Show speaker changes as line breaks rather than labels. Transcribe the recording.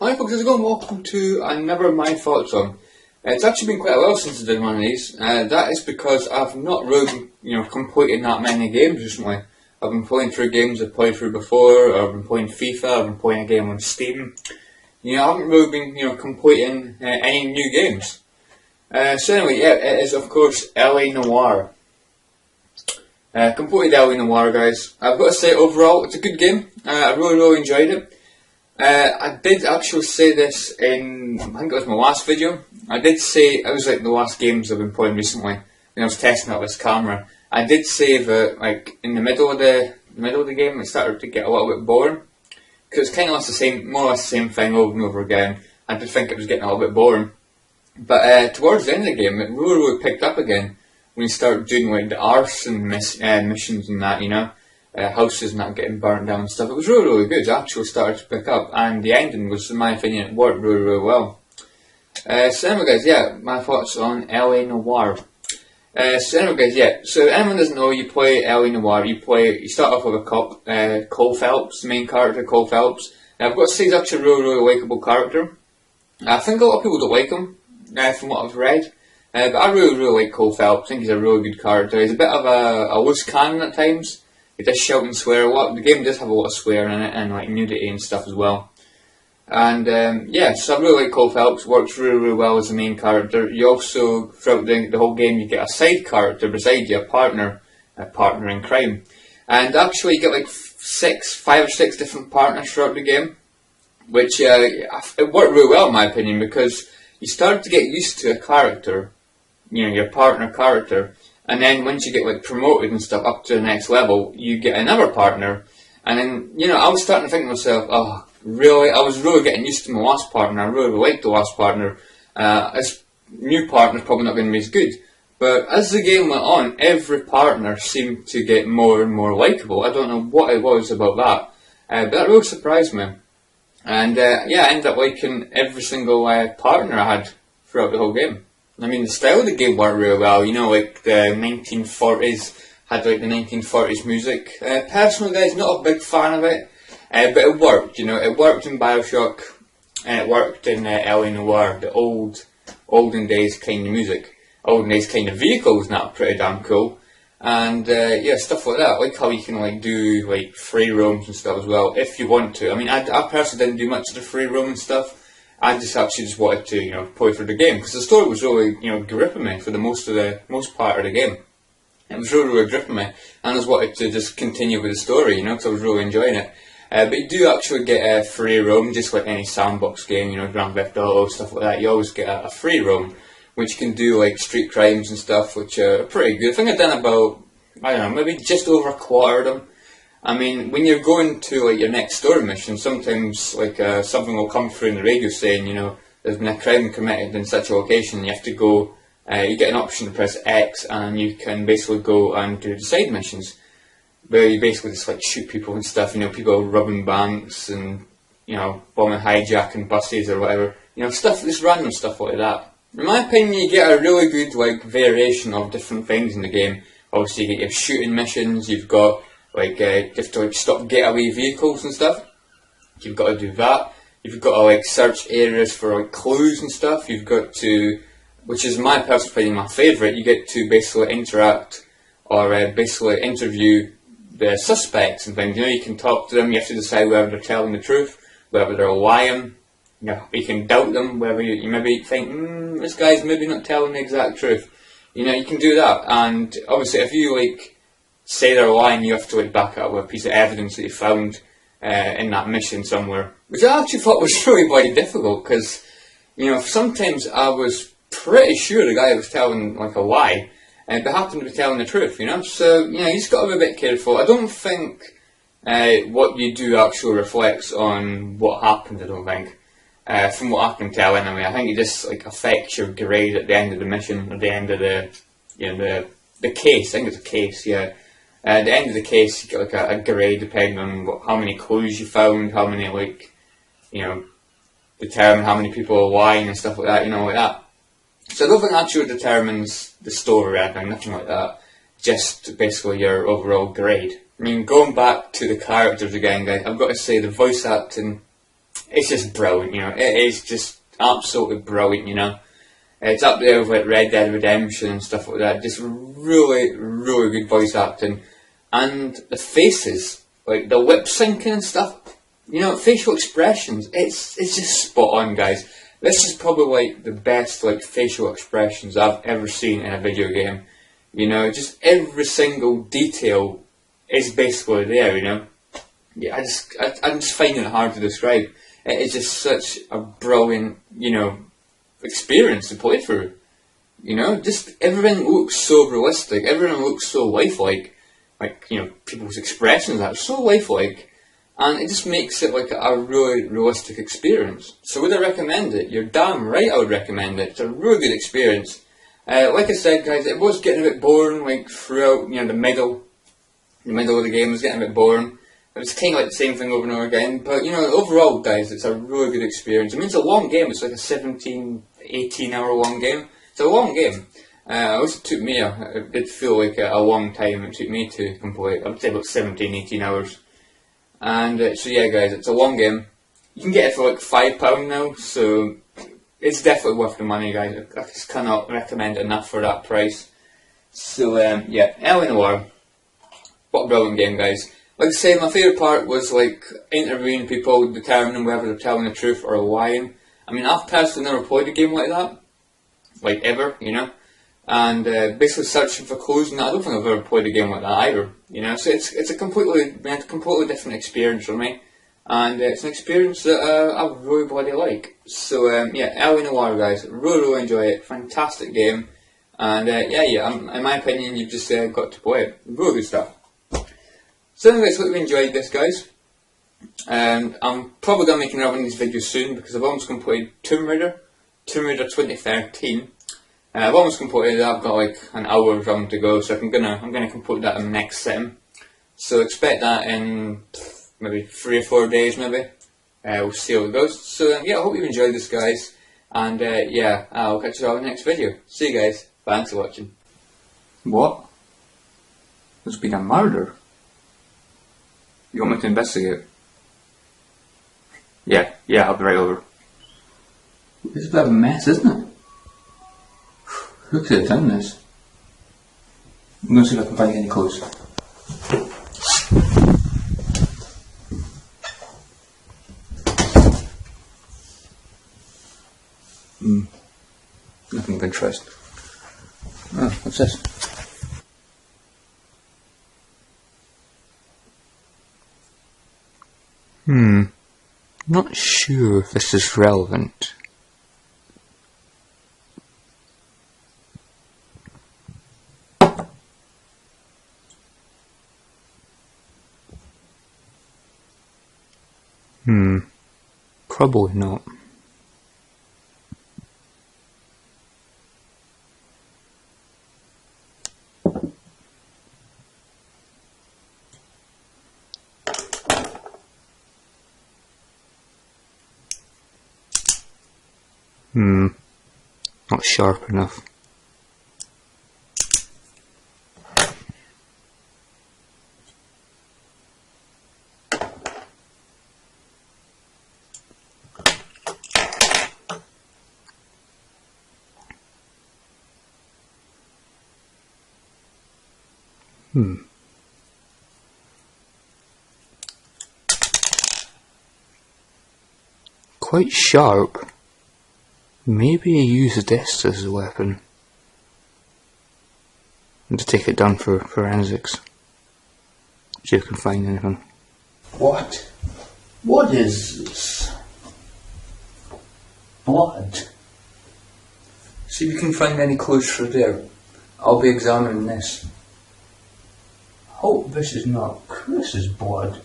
Hi folks, how's it going? Welcome to another of my thoughts on. It's actually been quite a while since I did one of these. That is because I've not really, completed that many games recently. I've been playing through games I've played through before. I've been playing FIFA. I've been playing a game on Steam. I haven't really been, completing any new games. So anyway, yeah, it is of course L.A. Noire. Completed L.A. Noire, guys. I've got to say, overall, it's a good game. I really enjoyed it. I did actually say this in, I think it was my last video. I did say, it was like the last games I've been playing recently, when I was testing out this camera. I did say that, like, in the middle of the game, it started to get a little bit boring. Because it's kind of more or less the same thing over and over again. I did think it was getting a little bit boring. But towards the end of the game, it really picked up again. When you start doing, like, the arson missions and that, houses not getting burnt down and stuff. It was really good. It actually started to pick up, and the ending was, in my opinion, it worked really well. So anyway, guys, yeah, my thoughts on L.A. Noire. So anyway, guys, yeah. So anyone doesn't know, you play L.A. Noire. You start off with a cop, Cole Phelps, the main character, Cole Phelps. I've got to say, he's actually a really likeable character. I think a lot of people don't like him, from what I've read. But I really like Cole Phelps. I think he's a really good character. He's a bit of a loose cannon at times. He does shout and swear a lot. The game does have a lot of swearing in it, and like nudity and stuff as well. And yeah, so I really like Cole Phelps. Works really well as the main character. You also, throughout the whole game, you get a side character beside you, a partner in crime. And actually, you get like 5 or 6 different partners throughout the game, which it worked really well in my opinion, because you start to get used to a character, your partner character. And then once you get like promoted and stuff up to the next level, you get another partner. And then, I was starting to think to myself, oh, really? I was really getting used to my last partner. I really liked the last partner. This new partner's probably not going to be as good. But as the game went on, every partner seemed to get more and more likeable. I don't know what it was about that. But that really surprised me. And yeah, I ended up liking every single partner I had throughout the whole game. I mean, the style of the game worked really well, like the 1940s, had like the 1940s music. Personally, guys, not a big fan of it, but it worked, it worked in Bioshock, and it worked in L.A. Noire, the olden days kind of music. Olden days kind of vehicles, and that were pretty damn cool. And yeah, stuff like that, like how you can like do like free roams and stuff as well, if you want to. I mean, I personally didn't do much of the free roam and stuff. I just wanted to, play through the game, because the story was really, gripping me for the most part of the game. It was really gripping me, and I just wanted to just continue with the story, because I was really enjoying it. But you do actually get a free roam, just like any sandbox game, Grand Theft Auto, stuff like that. You always get a free roam, which you can do like street crimes and stuff, which are pretty good. I think I've done about, I don't know, maybe just over a quarter of them. I mean, when you're going to like your next story mission, sometimes like something will come through in the radio saying, there's been a crime committed in such a location. You have to go. You get an option to press X, and you can basically go and do the side missions, where you basically just like shoot people and stuff. People robbing banks and bombing, hijacking buses or whatever. Stuff, just random stuff like that. In my opinion, you get a really good like variation of different things in the game. Obviously, you get your shooting missions. You've got like, you have to like stop getaway vehicles and stuff. You've got to do that. You've got to like search areas for like clues and stuff. You've got to, which is my personal opinion, my favourite, you get to basically interact or basically interview the suspects and things. You can talk to them. You have to decide whether they're telling the truth, whether they're lying. You can doubt them, whether you maybe think, this guy's maybe not telling the exact truth. You can do that. And obviously, if you like say they're lying, you have to like back it up with a piece of evidence that you found in that mission somewhere, which I actually thought was really bloody difficult, because sometimes I was pretty sure the guy was telling like a lie, but happened to be telling the truth, so you just got to be a bit careful. I don't think what you do actually reflects on what happened. I don't think, from what I can tell anyway. I think it just like affects your grade at the end of the mission, at the end of the case. I think it's a case, yeah. At the end of the case, you get like a grade depending on how many clues you found, how many determine how many people are lying and stuff like that, like that. So I don't think that actually determines the story or anything, nothing like that. Just basically your overall grade. I mean, going back to the characters again, guys, I've got to say the voice acting it's just brilliant, you know. It is just absolutely brilliant, you know. It's up there with like Red Dead Redemption and stuff like that. Just really, really good voice acting. And the faces, like the lip syncing and stuff, you know, facial expressions, it's just spot on, guys. This is probably like the best like facial expressions I've ever seen in a video game. You know, just every single detail is basically there, you know. Yeah, I'm just finding it hard to describe. It is just such a brilliant, you know, experience to play through. You know, just everything looks so realistic, everything looks so lifelike. Like, you know, people's expressions are so lifelike, and it just makes it like a really realistic experience. So would I recommend it? You're damn right I would recommend it. It's a really good experience. Like I said, guys, it was getting a bit boring, like throughout, you know, the middle of the game was getting a bit boring. It was kind of like the same thing over and over again, but you know, overall, guys, it's a really good experience. I mean, it's a long game. It's like a 17, 18-hour long game. It's a long game. It took me, it did feel like a long time it took me to complete. I would say about 17, 18 hours. And so yeah, guys, it's a long game. You can get it for like £5 now, so it's definitely worth the money, guys. I just cannot recommend it enough for that price. So yeah, L.A. Noire. What a brilliant game, guys. Like I say, my favourite part was like interviewing people, determining whether they're telling the truth or lying. I mean, I've personally never played a game like that, like ever, you know. And basically searching for clues, and I don't think I've ever played a game like that either, you know. So it's a completely different experience for me, and it's an experience that I really bloody like. So yeah, L.A. Noire, guys, really enjoy it. Fantastic game, and yeah, in my opinion, you've just got to play it. Really good stuff. So anyways, hope you enjoyed this, guys. I'm probably going to make another one of these videos soon because I've almost completed Tomb Raider 2013. I've almost completed it. I've got like an hour to go, so I'm gonna complete that in the next sim. So expect that in maybe 3 or 4 days, maybe. We'll see how it goes. So yeah, I hope you enjoyed this, guys. And yeah, I'll catch you all in the next video. See you guys. Thanks for watching. What? There's been a murder. You want me to investigate? Yeah, I'll be right over. It's a bit of a mess, isn't it? Who could have done this? I'm going to see if I can find any clues. Nothing of interest. Oh, what's this? Not sure if this is relevant. Probably not. Not sharp enough. Quite sharp. Maybe he used this as a weapon. And to take it down for forensics. See if I can find anything. What? What is this? Blood. See if you can find any clues through there. I'll be examining this. Hope this is not Chris's blood.